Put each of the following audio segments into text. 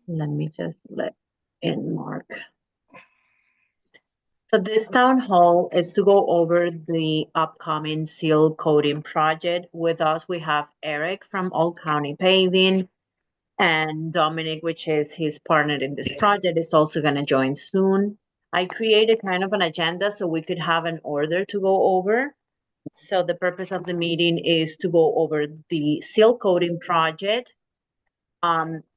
Let me just let in Mark. So this town hall is to go over the upcoming seal coating project. With us, we have Eric from Old County Paving, and Dominic, which is his partner in this project, is also going to join soon. I created kind of an agenda so we could have an order to go over. So the purpose of the meeting is to go over the seal coating project.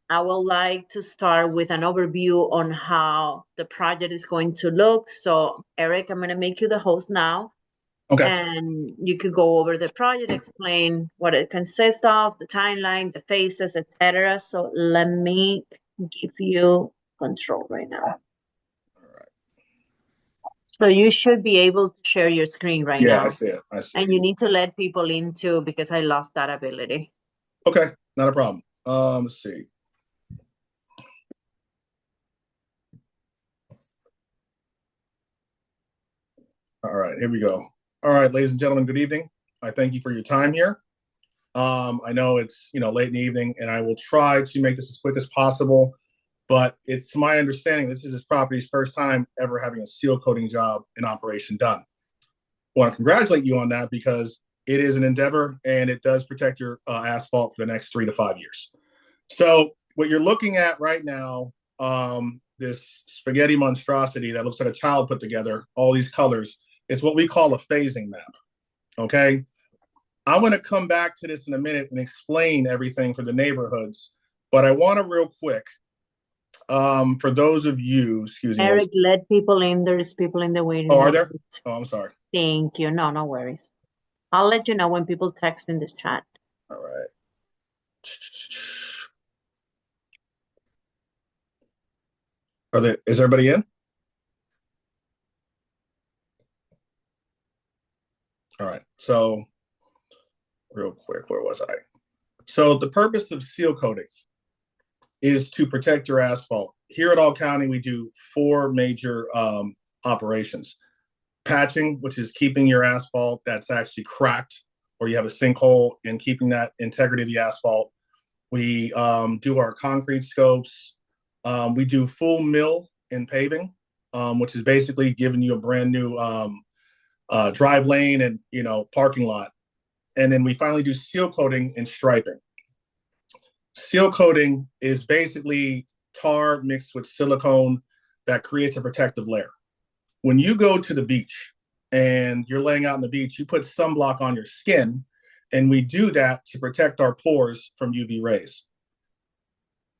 I would like to start with an overview on how the project is going to look. So Eric, I'm going to make you the host now, Okay. and you could go over the project, explain what it consists of, the timeline, the phases, etc. So let me give you control right now. So you should be able to share your screen right Yeah, I now. see it. I see And it. you need to let people in too because I lost that ability. Okay, not a problem. Let's see. All right, here we go. All right, ladies and gentlemen, good evening. I thank you for your time here. I know it's late in the evening, and I will try to make this as quick as possible. But it's my understanding this is this property's first time ever having a seal coating job in operation done. I want to congratulate you on that because it is an endeavor and it does protect your asphalt for the next 3 to 5 years. So what you're looking at right now, this spaghetti monstrosity that looks like a child put together, all these colors, is what we call a phasing map. Okay. I'm going to come back to this in a minute and explain everything for the neighborhoods, but I want to real quick, for those of you, excuse me, Eric, let people in. There's people in the oh, waiting are room. there? Oh, I'm sorry. Thank you. No, no worries. I'll let you know when people text in the chat. All right. Is everybody in? All right. So real quick, where was I? So the purpose of seal coating is to protect your asphalt. Here at All County, we do four major operations. Patching, which is keeping your asphalt that's actually cracked or you have a sinkhole and keeping that integrity of the asphalt. We do our concrete scopes. We do full mill and paving, which is basically giving you a brand new drive lane and parking lot. And then we finally do seal coating and striping. Seal coating is basically tar mixed with silicone that creates a protective layer. When you go to the beach and you're laying out on the beach, you put sunblock on your skin, and we do that to protect our pores from UV rays.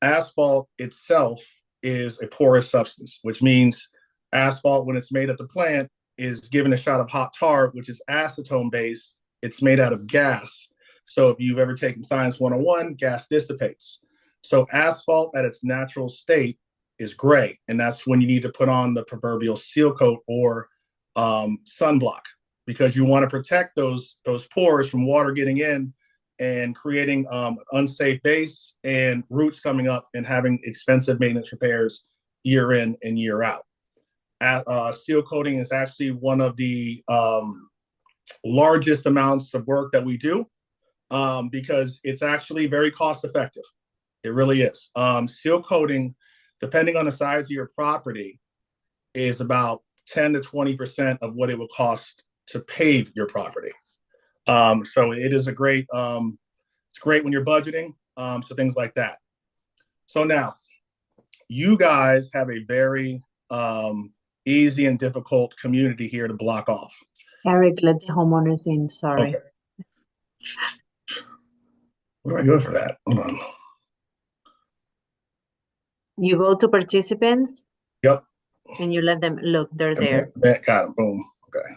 Asphalt itself is a porous substance, which means asphalt, when it's made at the plant, is given a shot of hot tar, which is acetone based. It's made out of gas. So if you've ever taken Science 101, gas dissipates. So asphalt at its natural state is gray, and that's when you need to put on the proverbial seal coat or sunblock, because you want to protect those pores from water getting in and creating unsafe base and roots coming up and having expensive maintenance repairs year in and year out. Seal coating is actually one of the largest amounts of work that we do, because it's actually very cost effective. It really is. Seal coating, depending on the size of your property, is about 10 to 20% of what it would cost to pave your property. So it is it's great when you're budgeting, so things like that. So now, you guys have a very easy and difficult community here to block off. Eric, let the homeowners in. Sorry. Okay. Where do I go for that? Hold on. You go to participants Yep. and you let them look, they're there. Got him. Boom. Okay.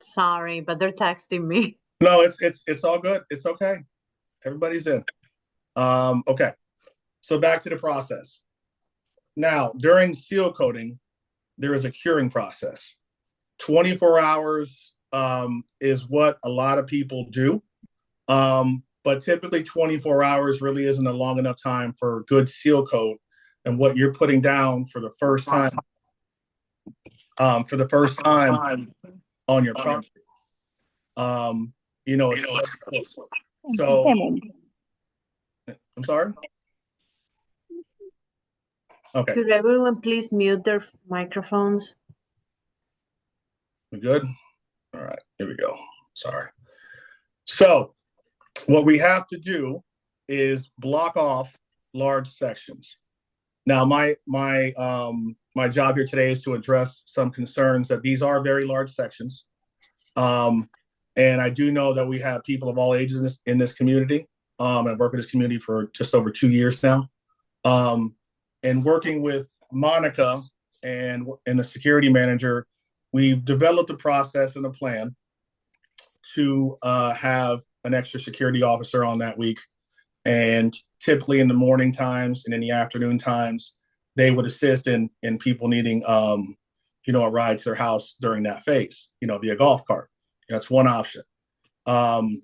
Sorry, but they're texting me. No, it's all good. It's okay. Everybody's in. Okay. So back to the process. Now, during seal coating, there is a curing process. 24 hours is what a lot of people do. But typically 24 hours really isn't a long enough time for good seal coat and what you're putting down for the first time on your property. Um, you know, so I'm sorry. Okay, Could everyone please mute their microphones? we good? All right, here we go. Sorry. So what we have to do is block off large sections. Now, my job here today is to address some concerns that these are very large sections, um, and I do know that we have people of all ages in this community. I've worked in this community for just over 2 years now, um, and working with Monica and the security manager, we've developed a process and a plan to have an extra security officer on that week. And typically in the morning times and in the afternoon times, they would assist in people needing a ride to their house during that phase, via golf cart. That's one option. Um,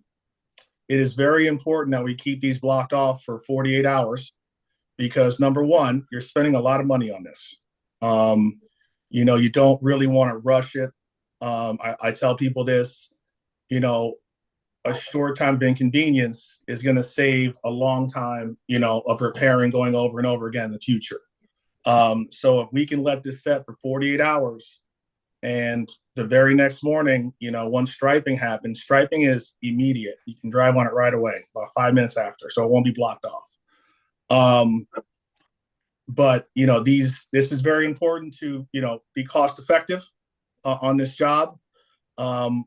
it is very important that we keep these blocked off for 48 hours because number one, you're spending a lot of money on this. You don't really want to rush it. I tell people this, you know, a short time of inconvenience is going to save a long time, of repairing going over and over again in the future. So if we can let this set for 48 hours and the very next morning, once striping happens, striping is immediate. You can drive on it right away, about 5 minutes after, so it won't be blocked off. Um, but this is very important to be cost effective on this job. Um,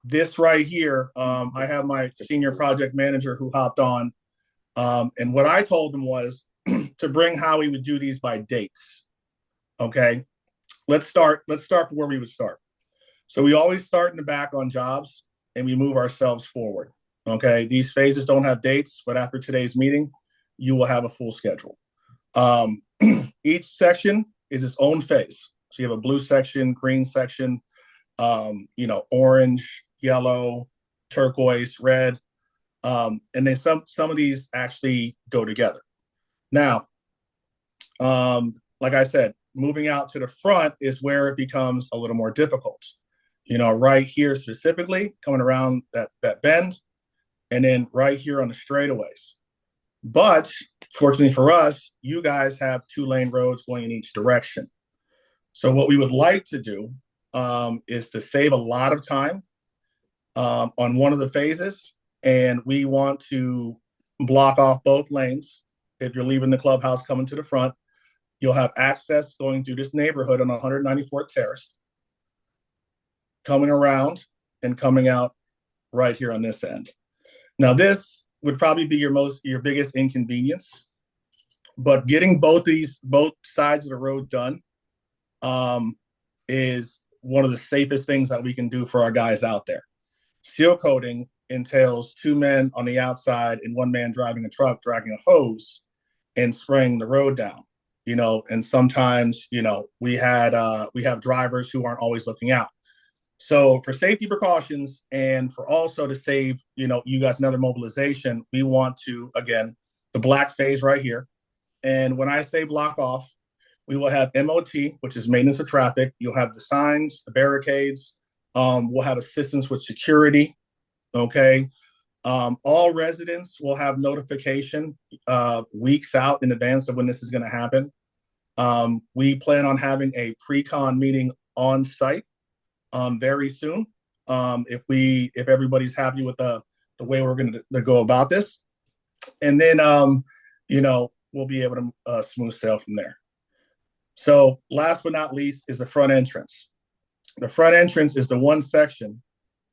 this right here, I have my senior project manager who hopped on, and what I told him was to bring how we would do these by dates. Okay, let's start where we would start. So we always start in the back on jobs and we move ourselves forward. Okay, these phases don't have dates, but after today's meeting, you will have a full schedule. Um, each section is its own phase. So you have a blue section, green section, orange, yellow, turquoise, red, and then some of these actually go together. Now, like I said, moving out to the front is where it becomes a little more difficult. Right here specifically, coming around that bend, and then right here on the straightaways. But fortunately for us, you guys have 2-lane roads going in each direction. So what we would like to do is to save a lot of time on one of the phases, and we want to block off both lanes. If you're leaving the clubhouse coming to the front, you'll have access going through this neighborhood on 194th Terrace, coming around and coming out right here on this end. Now, this would probably be your biggest inconvenience, but getting both sides of the road done is one of the safest things that we can do for our guys out there. Seal coating entails 2 men on the outside and 1 man driving a truck, dragging a hose and spraying the road down. And sometimes, we have drivers who aren't always looking out. So for safety precautions and for also to save, you guys another mobilization, we want to, again, the black phase right here. And when I say block off, we will have MOT, which is maintenance of traffic. You'll have the signs, the barricades. We'll have assistance with security. Okay. All residents will have notification weeks out in advance of when this is going to happen. We plan on having a pre-con meeting on site very soon. If everybody's happy with the way we're going to go about this, and then we'll be able to smooth sail from there. So last but not least is the front entrance. The front entrance is the one section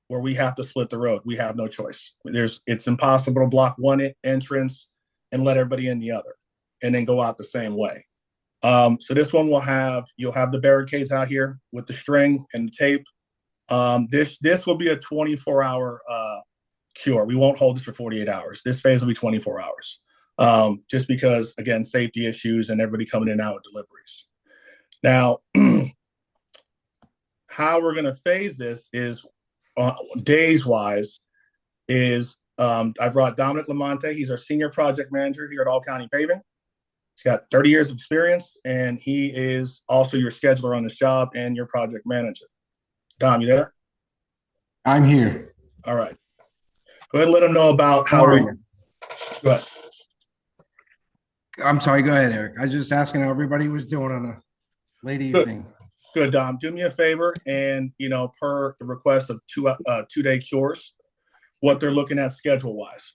where we have to split the road. We have no choice. It's impossible to block one entrance and let everybody in the other, and then go out the same way. So this one you'll have the barricades out here with the string and the tape. This will be a 24-hour cure. We won't hold this for 48 hours. This phase will be 24 hours. Just because, again, safety issues and everybody coming in and out with deliveries. Now, how we're going to phase this is days-wise is I brought Dominic Lamonte. He's our senior project manager here at All County Paving. He's got 30 years of experience, and he is also your scheduler on this job and your project manager. Dom, you there? I'm here. All right. Go ahead and let them know about how we. Go ahead. I'm sorry, go ahead, Eric. I was just asking how everybody was doing on a late Good, evening. good, Dom. Do me a favor, and per the request of 2 day cures, what they're looking at schedule wise.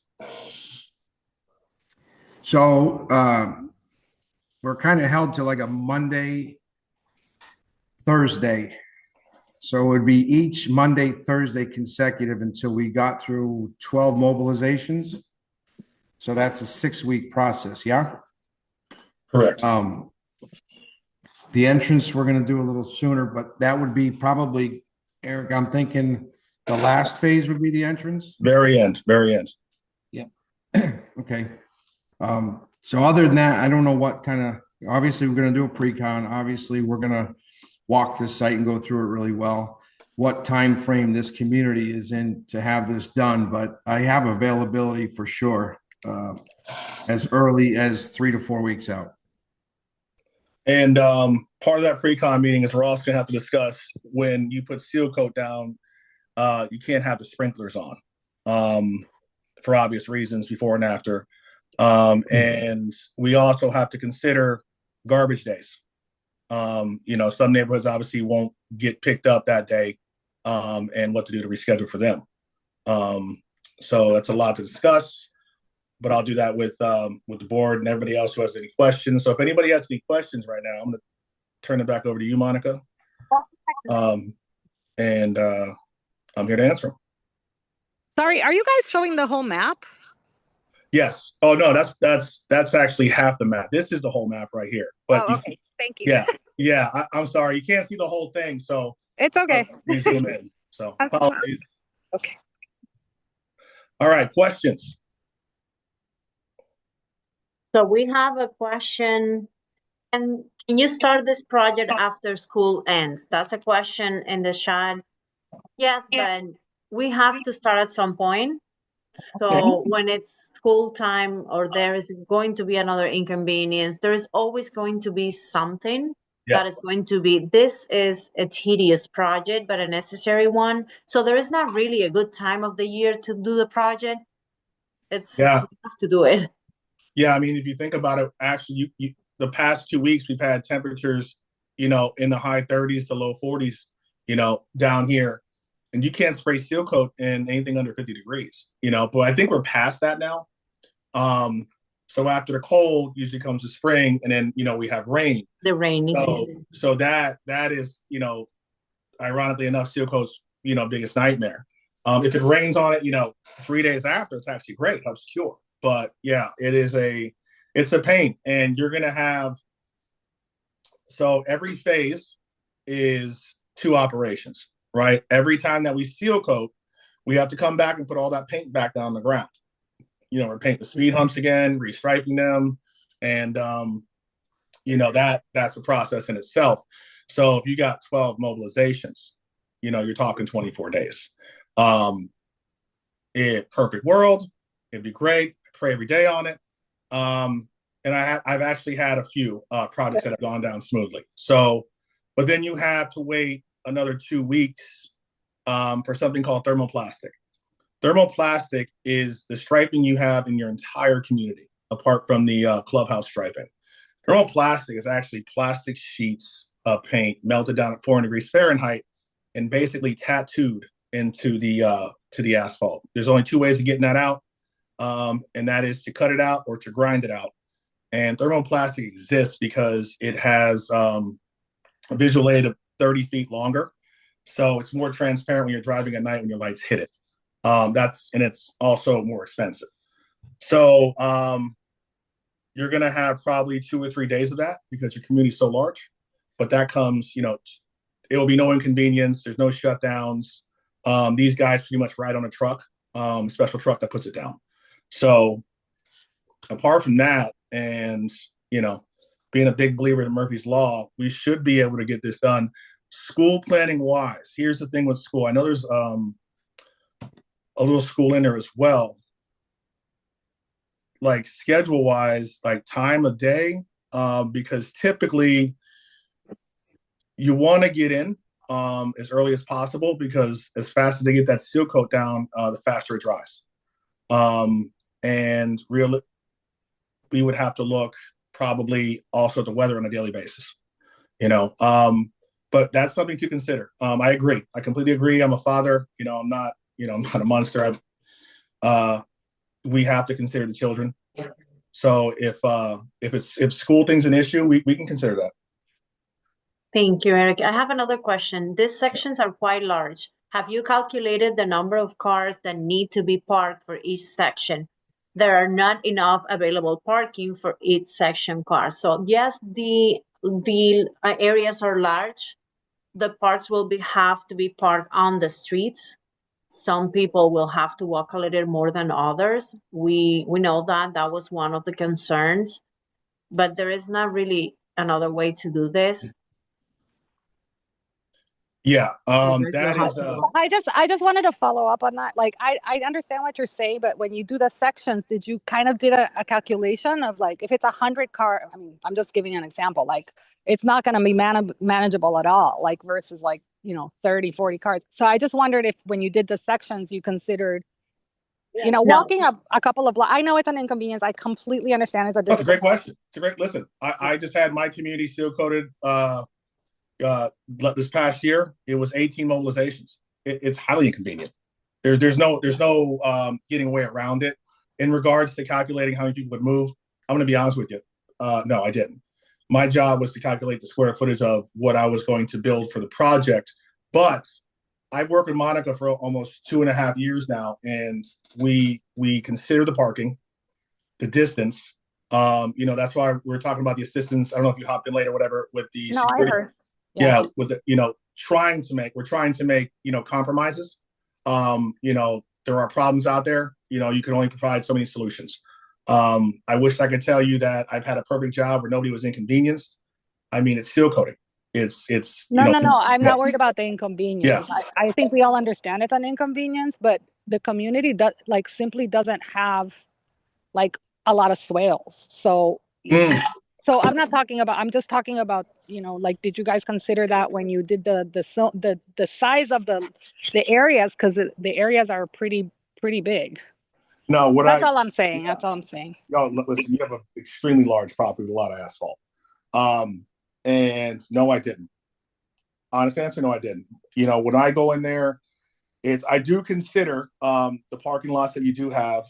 So we're kind of held to like a Monday, Thursday. So it would be each Monday, Thursday consecutive until we got through 12 mobilizations. So that's a 6-week process, yeah? Correct. The entrance we're going to do a little sooner, but that would be probably, Eric, I'm thinking the last phase would be the entrance. Very end, very end. Yeah. Okay. So other than that, I don't know what kind of, obviously we're going to do a pre-con. Obviously we're going to walk this site and go through it really well. What time frame this community is in to have this done, but I have availability for sure, as early as 3 to 4 weeks out. And part of that pre-con meeting is we're also going to have to discuss when you put seal coat down, you can't have the sprinklers on for obvious reasons before and after. And we also have to consider garbage days. Some neighborhoods obviously won't get picked up that day, and what to do to reschedule for them. So that's a lot to discuss, but I'll do that with the board and everybody else who has any questions. So if anybody has any questions right now, I'm going to turn it back over to you, Monica. And I'm here to answer them. Sorry, are you guys showing the whole map? Yes. Oh no, that's actually half the map. This is the whole map right here. But okay. Thank you. Yeah. I'm sorry, you can't see the whole thing, so it's okay. Please zoom in. So apologies. Okay. All right, questions. So we have a question. And can you start this project after school ends? That's a question in the chat. Yes, but we have to start at some point. So when it's school time or there is going to be another inconvenience, there is always going to be something that is going to be, this is a tedious project, but a necessary one. So there is not really a good time of the year to do the project. We have to do it. Yeah, I mean, if you think about it, actually, the past 2 weeks we've had temperatures, in the high 30s to low 40s, down here, and you can't spray seal coat in anything under 50 degrees, but I think we're past that now. So after the cold usually comes the spring, and then, we have rain. The rainy season. So that is, ironically enough, seal coat's, biggest nightmare. If it rains on it, 3 days after, it's actually great, helps cure. But yeah, it's a pain, and you're going to have, so every phase is 2 operations, right? Every time that we seal coat, we have to come back and put all that paint back down the ground. We're painting the speed humps again, restriping them. And, that's a process in itself. So if you got 12 mobilizations, you're talking 24 days. Perfect world, it'd be great. I pray every day on it. And I've actually had a few projects that have gone down smoothly. So, but then you have to wait another 2 weeks for something called thermoplastic. Thermoplastic is the striping you have in your entire community, apart from the clubhouse striping. Thermoplastic is actually plastic sheets of paint melted down at 400 degrees Fahrenheit and basically tattooed into the asphalt. There's only 2 ways of getting that out, and that is to cut it out or to grind it out. And thermoplastic exists because it has a visual aid of 30 feet longer, so it's more transparent when you're driving at night when your lights hit it. And it's also more expensive. So you're going to have probably 2 or 3 days of that because your community is so large. But that comes, it will be no inconvenience. There's no shutdowns. These guys pretty much ride on a truck, special truck that puts it down. So apart from that, and, being a big believer in Murphy's Law, we should be able to get this done. School planning wise, here's the thing with school. I know there's a little school in there as well. Like schedule wise, like time of day, because typically you want to get in as early as possible, because as fast as they get that seal coat down, the faster it dries. And we would have to look probably also at the weather on a daily basis. But that's something to consider. I agree. I completely agree. I'm a father. I'm not a monster. We have to consider the children. So if school thing's an issue, we can consider that. Thank you, Eric. I have another question. These sections are quite large. Have you calculated the number of cars that need to be parked for each section? There are not enough available parking for each section car. So yes, the areas are large. The parks will have to be parked on the streets. Some people will have to walk a little more than others. We know that was one of the concerns, but there is not really another way to do this. Yeah, You guys that will is. have to look. I just wanted to follow up on that. Like, I understand what you're saying, but when you do the sections, did you kind of did a calculation of like, if it's 100 car, I mean, I'm just giving an example, like it's not going to be manageable at all, like versus like, 30, 40 cars. So I just wondered if when you did the sections, you considered, No. walking up a couple of blocks. I know it's an inconvenience. I completely understand it's a That's a great difficult. question. It's a great listen. I just had my community seal coded this past year. It was 18 mobilizations. It's highly inconvenient. There's no getting away around it. In regards to calculating how many people would move, I'm going to be honest with you. No, I didn't. My job was to calculate the square footage of what I was going to build for the project. But I've worked with Monica for almost 2.5 years now, and we consider the parking, the distance. That's why we're talking about the assistance. I don't know if you hopped in late or whatever with the No, I security. heard. Yeah, with the we're trying to make compromises. There are problems out there. You can only provide so many solutions. I wish I could tell you that I've had a perfect job where nobody was inconvenienced. I mean, it's seal coding. It's No, no. I'm yeah, not worried about the yeah. inconvenience. I think we all understand it's an inconvenience, but the community simply doesn't have like a lot of swales. So Mm. so I'm just talking about, like, did you guys consider that when you did the size of the areas? Because the areas are pretty big. No, That's all I'm saying. yeah. That's all I'm saying. No, listen, you have an extremely large property with a lot of asphalt. And no, I didn't. Honest answer, no, I didn't. When I go in there, I do consider the parking lots that you do have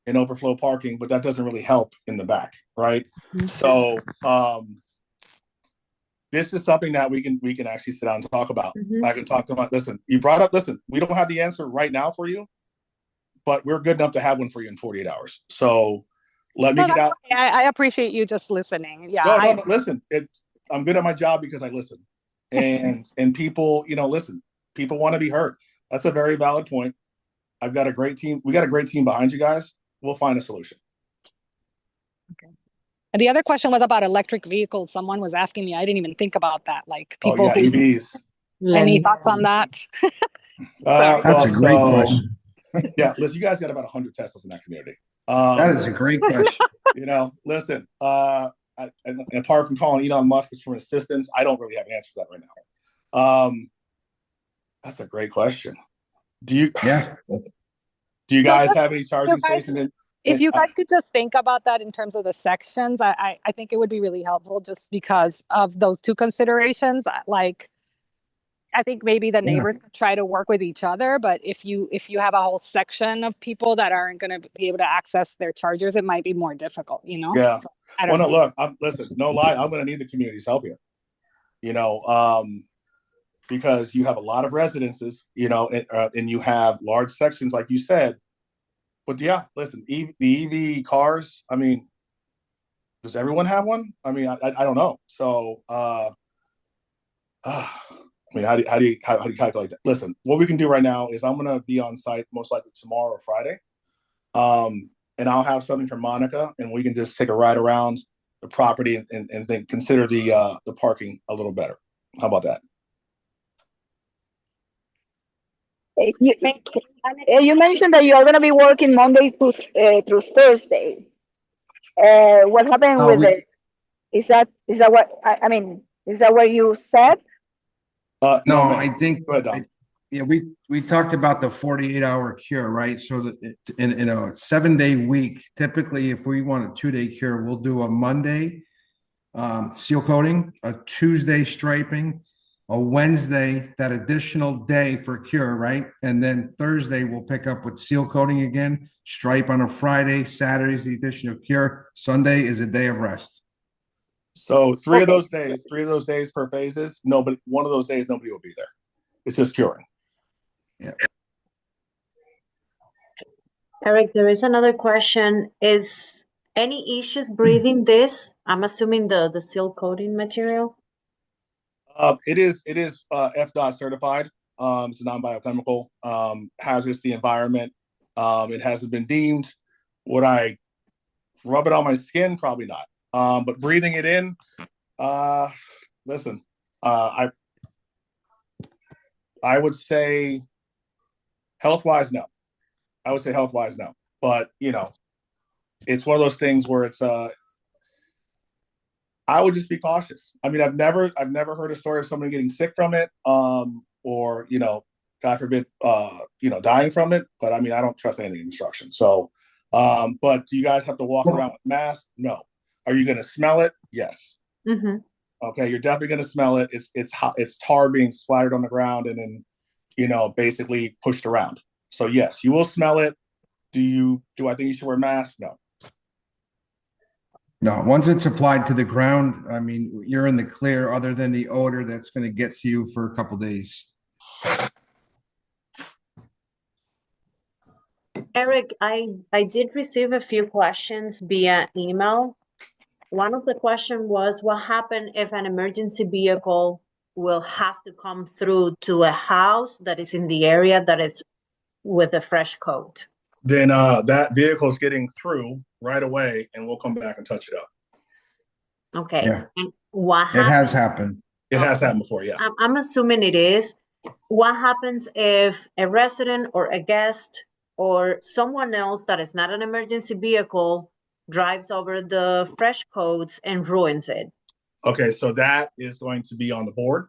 in overflow parking, but that doesn't really help in the back, right? Mm-hmm. So this is something that we can actually sit down and talk about. Mm-hmm. I can talk to listen, we don't have the answer right now for you, but we're good enough to have one for you in 48 hours. So let me get out. Okay. I appreciate you just listening. Yeah. No, listen. I'm good at my job because I listen. And people, listen, people want to be heard. That's a very valid point. I've got a great team. We got a great team behind you guys. We'll find a solution. Okay. And the other question was about electric vehicles. Someone was asking me. I didn't even think about that. Like people EVs. Any thoughts on that? That's a great question. Yeah, listen, you guys got about 100 Teslas in that community. That is a great question. Listen, and apart from calling Elon Musk for assistance, I don't really have an answer for that right now. That's a great question. Do you guys have any charging stations? If you guys could just think about that in terms of the sections, I think it would be really helpful just because of those two considerations. Like, I think maybe the neighbors could try to work with each other, but if you have a whole section of people that aren't going to be able to access their chargers, it might be more difficult, Yeah. So, no, look, listen, no lie, I'm going to need the community's help here, because you have a lot of residences, and you have large sections, like you said. But yeah, listen, the EV cars, I mean, does everyone have one? I mean, I don't know. So, I mean, how do you calculate that? Listen, what we can do right now is I'm going to be on site most likely tomorrow or Friday. And I'll have something from Monica, and we can just take a ride around the property and then consider the parking a little better. How about that? You mentioned that you are going to be working Monday through Thursday. What happened with it? Is that what I mean? Is that what you said? No, I think. Yeah, we talked about the 48-hour cure, right? So that in a 7-day week, typically if we want a 2-day cure, we'll do a Monday seal coating, a Tuesday striping, a Wednesday, that additional day for cure, right? And then Thursday we'll pick up with seal coating again, stripe on a Friday, Saturday's the additional cure, Sunday is a day of rest. So three of Okay. those days per phases. No, but one of those days nobody will be there. It's just curing. Yeah. Eric, there is another question. Is any issues breathing this? I'm assuming the seal coating material. It is FDOT certified. It's a non-biochemical, hazardous to the environment. It hasn't been deemed. Would I rub it on my skin? Probably not. But breathing it in, listen, I would say health-wise, no. I would say health-wise, no. But it's one of those things where it's I would just be cautious. I mean, I've never heard a story of somebody getting sick from it, or God forbid, dying from it. But I mean, I don't trust any instructions. So, but do you guys have to walk around with masks? No. Are you going to smell it? Yes. Mm-hmm. Okay, you're definitely going to smell it. It's hot. It's tar being splattered on the ground and then basically pushed around. So yes, you will smell it. Do I think you should wear masks? No. No, once it's applied to the ground, I mean, you're in the clear other than the odor that's going to get to you for a couple days. Eric, I did receive a few questions via email. One of the question was, what happened if an emergency vehicle will have to come through to a house that is in the area that is with a fresh coat? Then that vehicle is getting through right away, and we'll come back and touch it up. Okay. Yeah. And what It has happens? happened. It has happened before, yeah. I'm assuming it is. What happens if a resident or a guest or someone else that is not an emergency vehicle drives over the fresh coats and ruins it? Okay, so that is going to be on the board.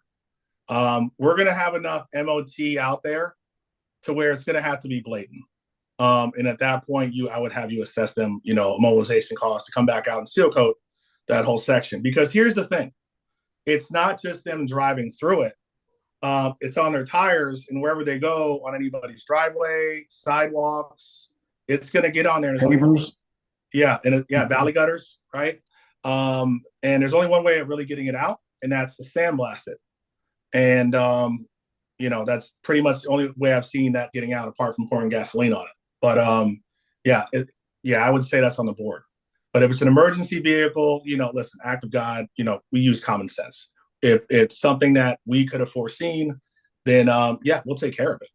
We're going to have enough MOT out there to where it's going to have to be blatant. And at that point, I would have you assess them, mobilization costs to come back out and seal coat that whole section. Because here's the thing, it's not just them driving through it. It's on their tires and wherever they go on anybody's driveway, sidewalks, it's going to get on there. Pavers. Yeah, valley gutters, right? And there's only one way of really getting it out, and that's to sandblast it. And that's pretty much the only way I've seen that getting out, apart from pouring gasoline on it. But I would say that's on the board. But if it's an emergency vehicle, listen, act of God, we use common sense. If it's something that we could have foreseen, then we'll take care of it.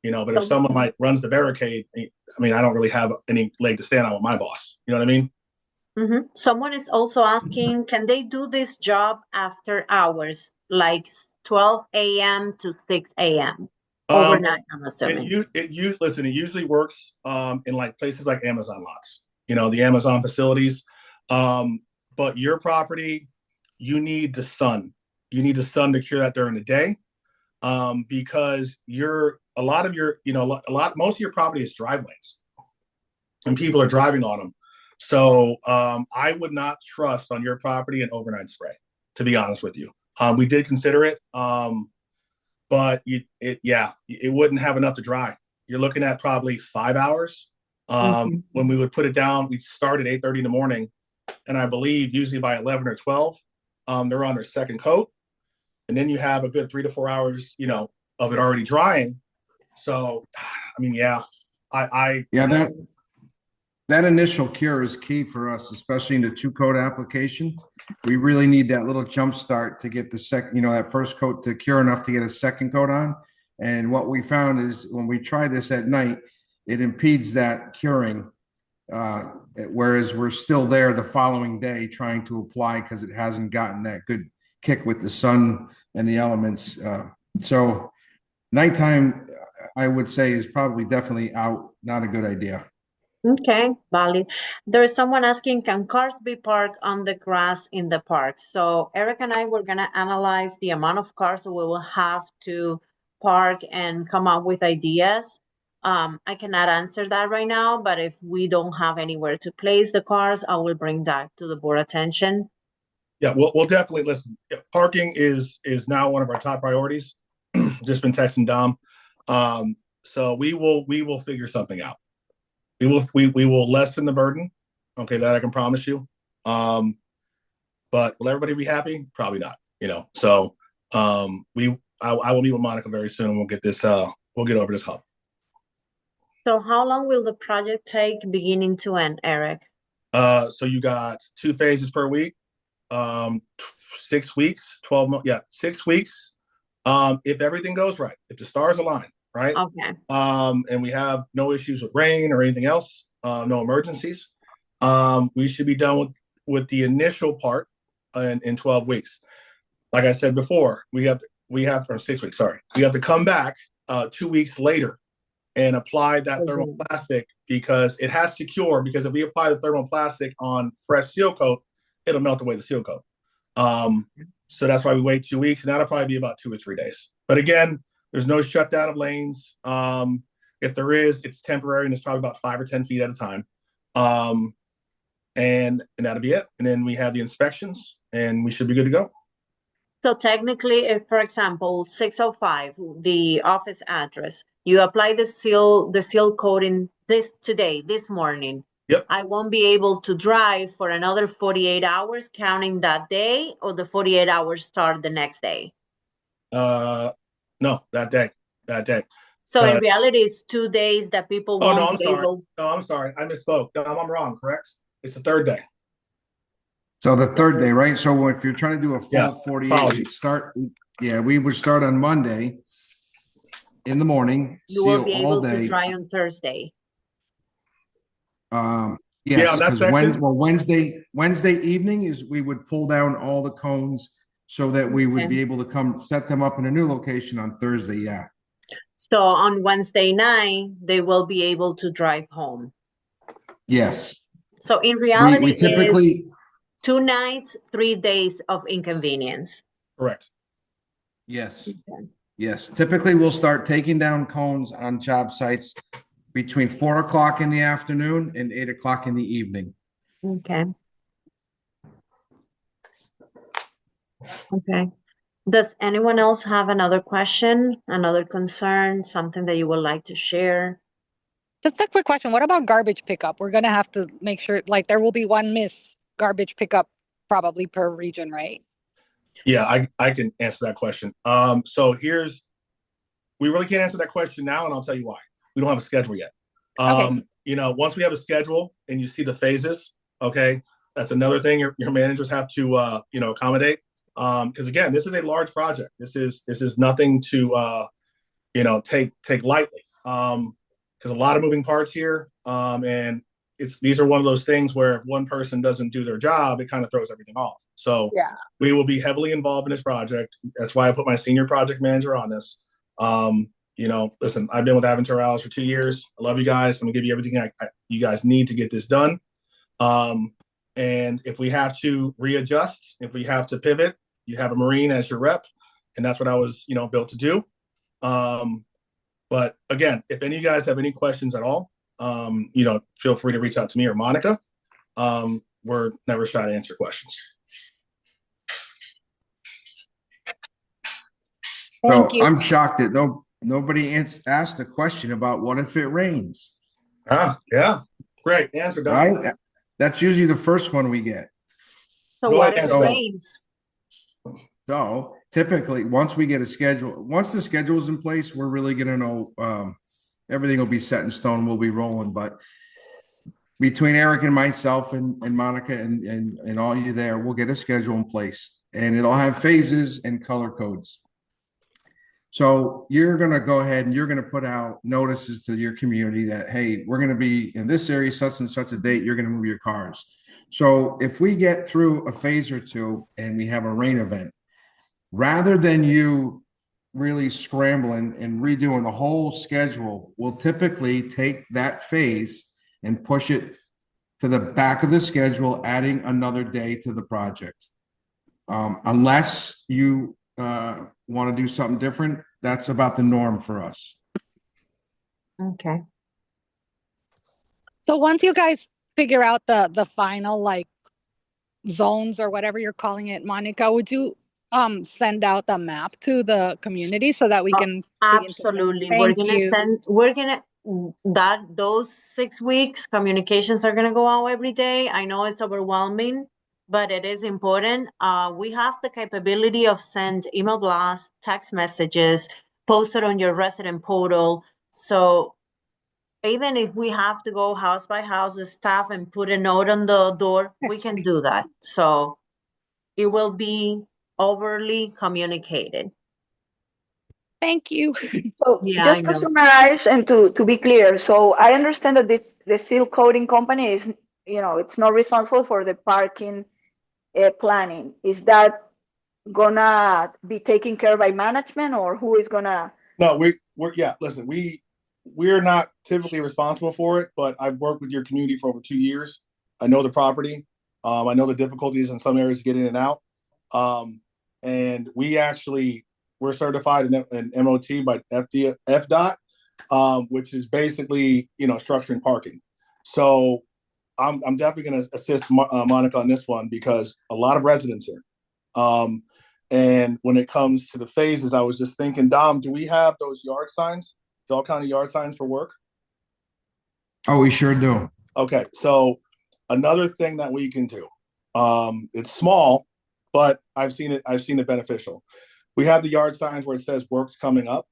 But if someone runs the barricade, I mean, I don't really have any leg to stand on with my boss. You know what I mean? Mm-hmm. Someone is also asking, can they do this job after hours, like 12 a.m. to 6 a.m. overnight, I'm assuming? It usually works in like places like Amazon lots, the Amazon facilities. But your property, you need the sun. You need the sun to cure that during the day, because most of your property is drive lanes, and people are driving on them. So I would not trust on your property an overnight spray, to be honest with you. We did consider it, but it wouldn't have enough to dry. You're looking at probably 5 hours. When we would put it down, we'd start at 8:30 in the morning, and I believe usually by 11 or 12, they're on their second coat, and then you have a good 3 to 4 hours, of it already drying. So, I mean, that initial cure is key for us, especially in the 2-coat application. We really need that little jump start to get the second, that first coat to cure enough to get a second coat on. And what we found is when we try this at night, it impedes that curing. Whereas we're still there the following day trying to apply because it hasn't gotten that good kick with the sun and the elements. So nighttime, I would say, is probably definitely out. Not a good idea. Okay, valid. There is someone asking, can cars be parked on the grass in the park? So Eric and I were going to analyze the amount of cars that we will have to park and come up with ideas. I cannot answer that right now, but if we don't have anywhere to place the cars, I will bring that to the board attention. Yeah, we'll definitely listen. Yeah, parking is now one of our top priorities. Just been texting Dom. So we will figure something out. We will lessen the burden. Okay, that I can promise you. But will everybody be happy? Probably not. So I will meet with Monica very soon. And we'll get this. We'll get over this hump. So how long will the project take, beginning to end, Eric? So you got 2 phases per week. 6 weeks, 12 months. Yeah, 6 weeks. If everything goes right, if the stars align, right? Okay. And we have no issues with rain or anything else, no emergencies. We should be done with the initial part in 12 weeks. Like I said before, we have or 6 weeks. Sorry, we have to come back 2 weeks later and apply that thermoplastic because it has to cure. Because if we apply the thermoplastic on fresh seal coat, it'll melt away the seal coat. So that's why we wait 2 weeks, and that'll probably be about 2 or 3 days. But again, there's no shutdown of lanes. If there is, it's temporary, and it's probably about 5 or 10 feet at a time. And that'll be it. And then we have the inspections, and we should be good to go. So technically, if, for example, 605, the office address, you apply the seal coating this morning. Yep. I won't be able to drive for another 48 hours counting that day, or the 48 hours start the next day? No, that day. So in reality, it's 2 days that people won't be able. No, I'm sorry. I misspoke. No, I'm wrong, correct? It's the 3rd day. So the 3rd day, right? So if you're trying to do a full 48, we would start on Monday in the morning. You will be able to dry on Thursday. Yes, because Wednesday evening is we would pull down all the cones so that we would be able to come set them up in a new location on Thursday. Yeah. So on Wednesday night, they will be able to drive home. Yes. So in reality, we typically is 2 nights, 3 days of inconvenience. Correct. Yes. Okay. Yes. Typically, we'll start taking down cones on job sites between 4 o'clock in the afternoon and 8 o'clock in the evening. Okay. Okay. Does anyone else have another question, another concern, something that you would like to share? Just a quick question. What about garbage pickup? We're going to have to make sure, like, there will be one garbage pickup probably per region, right? Yeah, I can answer that question. So we really can't answer that question now, and I'll tell you why. We don't have a schedule yet. Okay. Once we have a schedule and you see the phases, okay, that's another thing your managers have to accommodate. Because again, this is a large project. This is nothing to take lightly. Because a lot of moving parts here, and these are one of those things where if one person doesn't do their job, it kind of throws everything off. So we will be heavily involved in this project. That's why I put my senior project manager on this. Listen, I've been with Aventura for 2 years. I love you guys. I'm gonna give you everything you guys need to get this done. And if we have to readjust, if we have to pivot, you have a Marine as your rep, and that's what I was, built to do. But again, if any of you guys have any questions at all, feel free to reach out to me or Monica. We're never shy to answer questions. Thank you. I'm shocked that nobody asked the question about what if it rains. Yeah, great answer, Doc. Right? That's usually the first one we get. So what if it rains? So typically, once we get a schedule, once the schedule is in place, we're really going to know everything will be set in stone. We'll be rolling. But between Eric and myself and Monica and all you there, we'll get a schedule in place, and it'll have phases and color codes. So you're going to go ahead and you're going to put out notices to your community that, hey, we're going to be in this area, such and such a date, you're going to move your cars. So if we get through a phase or two and we have a rain event, rather than you really scrambling and redoing the whole schedule, we'll typically take that phase and push it to the back of the schedule, adding another day to the project. Unless you want to do something different, that's about the norm for us. Okay. So once you guys figure out the final like zones or whatever you're calling it, Monica, would you send out the map to the community so that we Uh, can dig into it? Absolutely. Thank you. That those 6 weeks communications are gonna go out every day. I know it's overwhelming, but it is important. We have the capability of send email blasts, text messages, posted on your resident portal. So even if we have to go house by house, the staff and put a note on the door, we can do that. So it will be overly communicated. Thank you. So Yeah, I just to know. summarize and to be clear, so I understand that the seal coating company is, it's not responsible for the parking planning. Is that gonna be taken care of by management, or who is gonna? No, we're yeah. Listen, we're not typically responsible for it, but I've worked with your community for over 2 years. I know the property. I know the difficulties in some areas to get in and out. And we're certified in MOT by FDOT, which is basically structuring parking. So I'm definitely going to assist Monica on this one because a lot of residents here. And when it comes to the phases, I was just thinking, Dom, do we have those yard signs, Dog County yard signs for work? Oh, we sure do. Okay, so another thing that we can do, it's small, but I've seen it beneficial. We have the yard signs where it says work's coming up.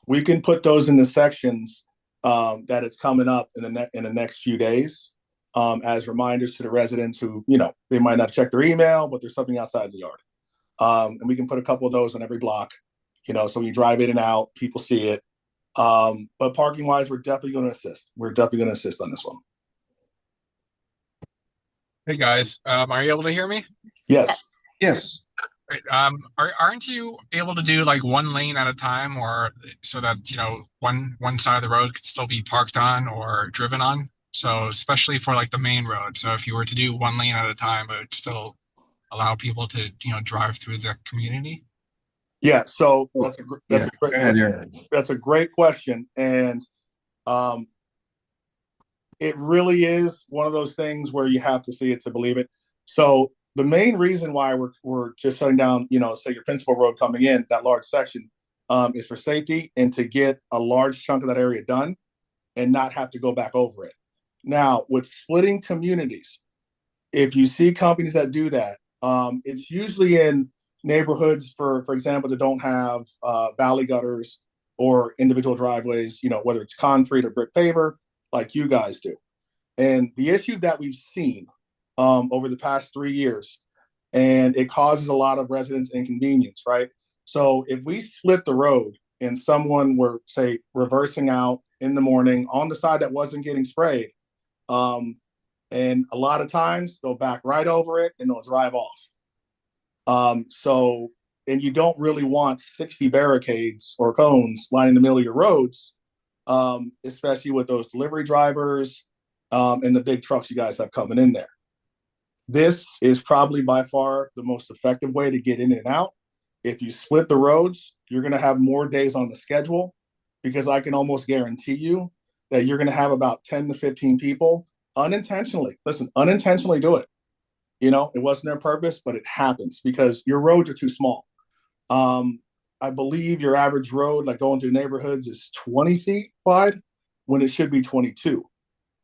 We can put those in the sections that it's coming up in the next few days as reminders to the residents who, they might not check their email, but there's something outside the yard. And we can put a couple of those on every block, so when you drive in and out, people see it. But parking wise, we're definitely going to assist. We're definitely going to assist on this one. Hey guys, are you able to hear me? Yes. Yes. Right. Aren't you able to do like one lane at a time, or so that one side of the road could still be parked on or driven on? So especially for like the main road. So if you were to do one lane at a time, but it still allow people to drive through the community. Yeah. So Go ahead, Eric. that's a great question, and it really is one of those things where you have to see it to believe it. So the main reason why we're just shutting down, say your principal road coming in, that large section, is for safety and to get a large chunk of that area done and not have to go back over it. Now, with splitting communities, if you see companies that do that, it's usually in neighborhoods, for example, that don't have valley gutters or individual driveways, whether it's concrete or brick paver, like you guys do. And the issue that we've seen over the past 3 years, and it causes a lot of residents inconvenience, right? So if we split the road and someone were, say, reversing out in the morning on the side that wasn't getting sprayed, and a lot of times they'll back right over it and they'll drive off. And you don't really want 60 barricades or cones lining the middle of your roads, especially with those delivery drivers and the big trucks you guys have coming in there. This is probably by far the most effective way to get in and out. If you split the roads, you're going to have more days on the schedule, because I can almost guarantee you that you're going to have about 10 to 15 people unintentionally do it. It wasn't their purpose, but it happens because your roads are too small. I believe your average road, like going through neighborhoods, is 20 feet wide when it should be 22.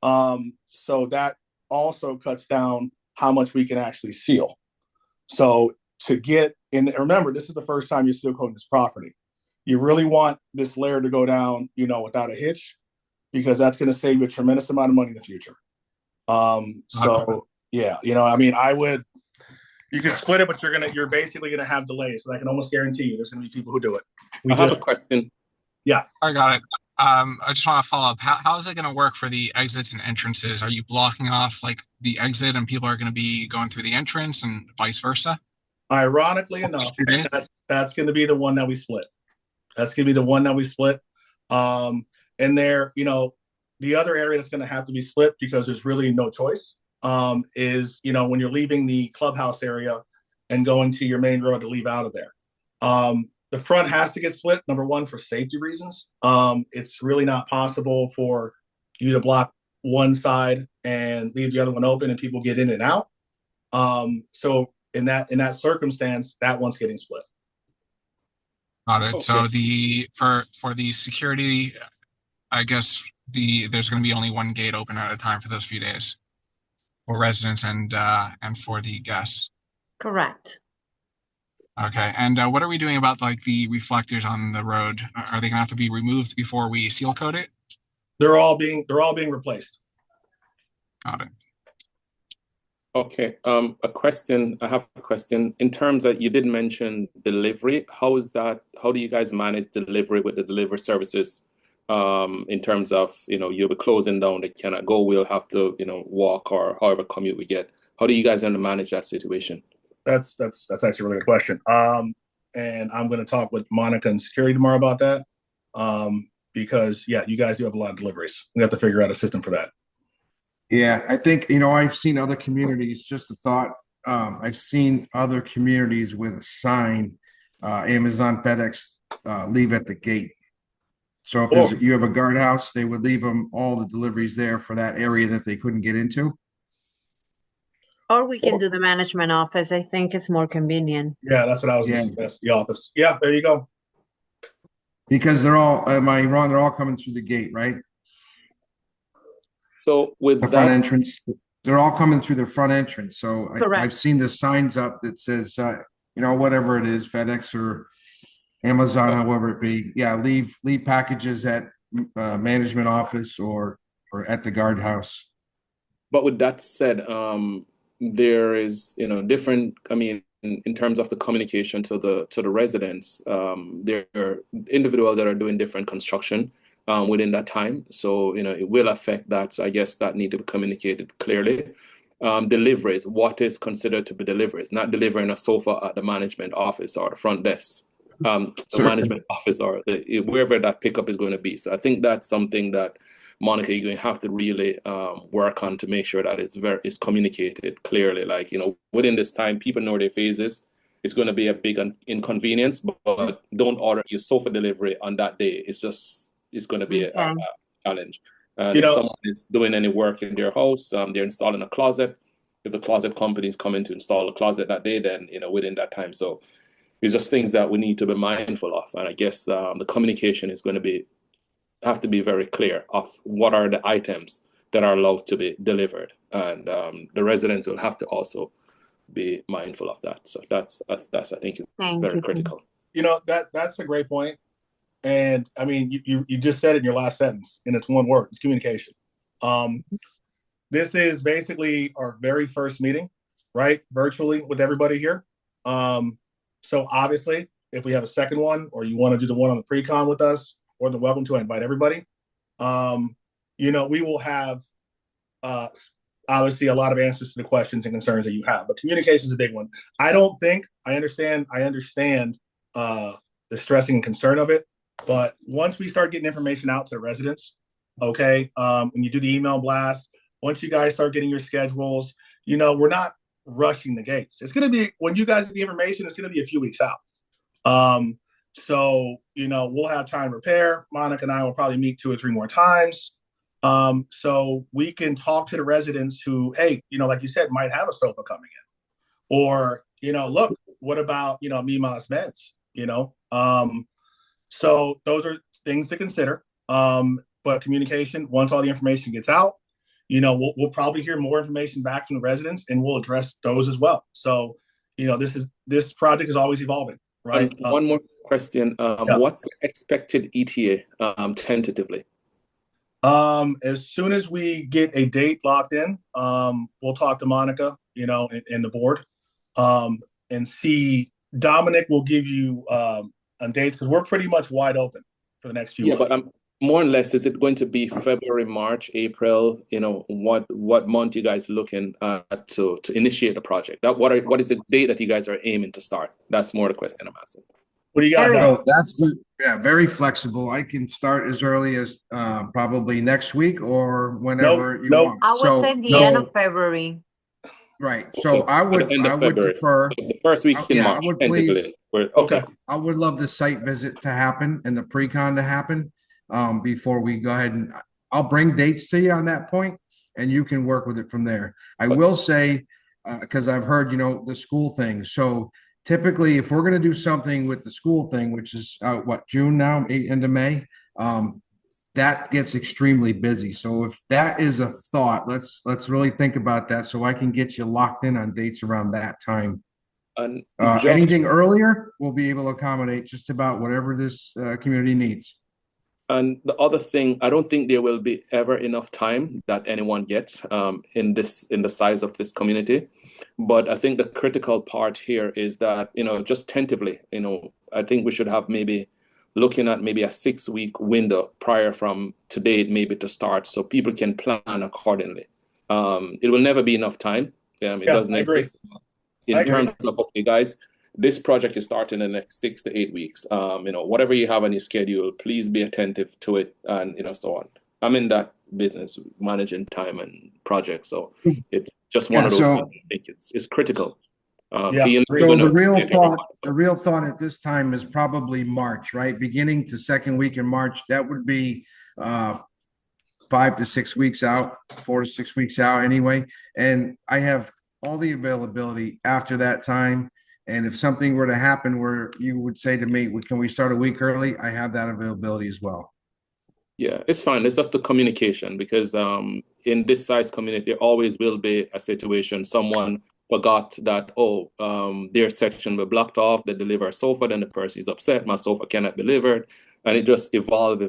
So that also cuts down how much we can actually seal. So to get in, remember, this is the first time you're seal coating this property. You really want this layer to go down, without a hitch, because that's going to save you a tremendous amount of money in the future. So yeah, you can split it, but you're basically gonna have delays. So I can almost guarantee you there's gonna be people who do it. I have a question. Yeah. I got it. I just want to follow up. How is it going to work for the exits and entrances? Are you blocking off like the exit and people are going to be going through the entrance and vice versa? Ironically enough, that's going to be the one that we split. And there, the other area that's going to have to be split, because there's really no choice, is, when you're leaving the clubhouse area and going to your main road to leave out of there. The front has to get split, number one, for safety reasons. It's really not possible for you to block one side and leave the other one open and people get in and out. So in that circumstance, that one's getting split. Got it. Okay. So for the security, I guess there's going to be only one gate open at a time for those few days for residents and for the guests. Correct. Okay. And what are we doing about like the reflectors on the road? Are they going to have to be removed before we seal coat it? They're all being replaced. Got it. Okay. A question. I have a question. In terms that you did mention delivery, how is that? How do you guys manage delivery with the delivery services? In terms of, you'll be closing down, they cannot go, we'll have to, walk or however commute we get. How do you guys going to manage that situation? That's actually a really good question. And I'm going to talk with Monica and security tomorrow about that. Because yeah, you guys do have a lot of deliveries. We have to figure out a system for that. Yeah, I think, I've seen other communities, just a thought, I've seen other communities with a sign, Amazon, FedEx, leave at the gate. So if you have a guardhouse, they would leave them all the deliveries there for that area that they couldn't get into. Or we can do the management office. I think it's more convenient. Yeah, that's what I was going to suggest. The office. Yeah, there you go. Because they're all, am I wrong? They're all coming through the gate, right? So with the front entrance, they're all coming through the front entrance. So I've seen the signs up that says, whatever it is, FedEx or Amazon, however it be. Yeah, leave packages at management office or at the guardhouse. But with that said, there is, different. I mean, in terms of the communication to the residents, there are individuals that are doing different construction within that time. So, it will affect that. So I guess that need to be communicated clearly. Deliveries, what is considered to be deliveries? Not delivering a sofa at the management office or the front desk. The management office or wherever that pickup is going to be. So I think that's something that, Monica, you're going to have to really work on to make sure that it's communicated clearly. Like, within this time, people know their phases. It's going to be a big inconvenience, but don't order your sofa delivery on that day. It's going to be a challenge. And if someone is doing any work in their house, they're installing a closet. If the closet company is coming to install a closet that day, then, within that time. So it's just things that we need to be mindful of. And I guess the communication is going to have to be very clear of what are the items that are allowed to be delivered. And the residents will have to also be mindful of that. So that's I think is very critical. That's a great point. And I mean, you just said it in your last sentence, and it's one word: it's communication. This is basically our very first meeting, right? Virtually with everybody here. So obviously, if we have a second one, or you want to do the one on the pre-con with us, or the welcome to, I invite everybody. We will have obviously a lot of answers to the questions and concerns that you have, but communication is a big one. I understand the stressing and concern of it, but once we start getting information out to the residents, okay, when you do the email blast, once you guys start getting your schedules, we're not rushing the gates. It's going to be, when you guys get the information, it's going to be a few weeks out. So, we'll have time to prepare. Monica and I will probably meet 2 or 3 more times. So we can talk to the residents who, hey, like you said, might have a sofa coming in, or, look, what about, Mima's beds, so those are things to consider. But communication, once all the information gets out, we'll probably hear more information back from the residents, and we'll address those as well. So, this project is always evolving, right? One more question. What's the expected ETA tentatively? As soon as we get a date locked in, we'll talk to Monica, and the board, and see. Dominic will give you on dates, because we're pretty much wide open for the next few months. But more or less, is it going to be February, March, April? What month you guys looking to initiate the project? What is the date that you guys are aiming to start? That's more the question I'm asking. What do you got? Oh, that's good. Yeah, very flexible. I can start as early as probably next week or whenever you want. I would say the end of February. Right. So I would prefer the first week in March. I would please. Okay. I would love the site visit to happen and the pre-con to happen before we go ahead and I'll bring dates to you on that point and you can work with it from there. I will say, because I've heard, the school thing. So typically if we're going to do something with the school thing, which is June now, end of May, that gets extremely busy. So if that is a thought, let's really think about that so I can get you locked in on dates around that time. And Anything earlier, we'll be able to accommodate just about whatever this community needs. And the other thing, I don't think there will be ever enough time that anyone gets in the size of this community. But I think the critical part here is that, just tentatively, I think we should have maybe looking at maybe a 6-week window prior from today, maybe to start, so people can plan accordingly. It will never be enough time. It doesn't exist. In terms of, okay, guys, this project is starting in the next 6 to 8 weeks. Whatever you have on your schedule, please be attentive to it, and so on. I'm in that business, managing time and projects, so it's just one of those things. I think it's critical. So the real thought at this time is probably March, right? Beginning to second week in March. That would be 5 to 6 weeks out, 4 to 6 weeks out anyway. And I have all the availability after that time. And if something were to happen where you would say to me, can we start a week early? I have that availability as well. Yeah, it's fine. It's just the communication, because in this size community, there always will be a situation. Someone forgot that, their section will be blocked off. They deliver a sofa, then the person is upset. My sofa cannot be delivered. And it just evolve.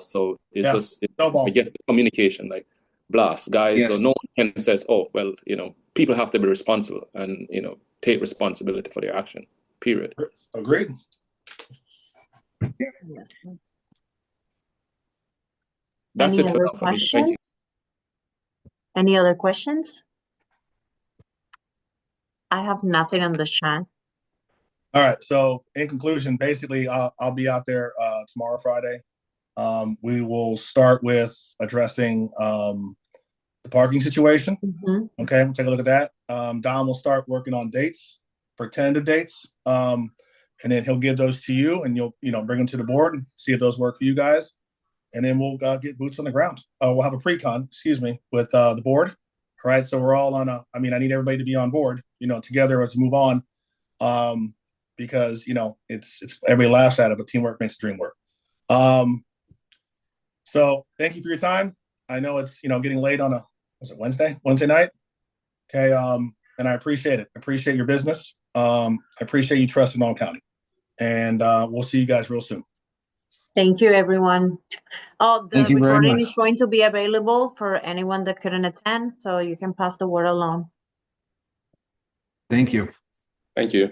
So it's just, I guess, the communication, like, blast, guys. Yes. So no one can say, people have to be responsible and, take responsibility for their action, period. Agreed. Yes. That's Any it other for now. questions? Thank you. Any other questions? I have nothing on the chat. All right. So in conclusion, basically, I'll be out there tomorrow, Friday. We will start with addressing the parking situation. Mm-hmm. Okay, we'll take a look at that. Don will start working on dates for tentative dates, and then he'll give those to you, and you'll bring them to the board and see if those work for you guys. And then we'll get boots on the ground. We'll have a pre-con, with the board. All right. So we're all on I need everybody to be on board, together as we move on. Because, it's everybody laughs at it, but teamwork makes the dream work. So thank you for your time. I know it's, getting late on Wednesday night. Okay. And I appreciate it. I appreciate your business. I appreciate you trusting All County, and we'll see you guys real soon. Thank you, everyone. The recording is going to be available for anyone that couldn't attend, so you can pass the word along. Thank you. Thank you.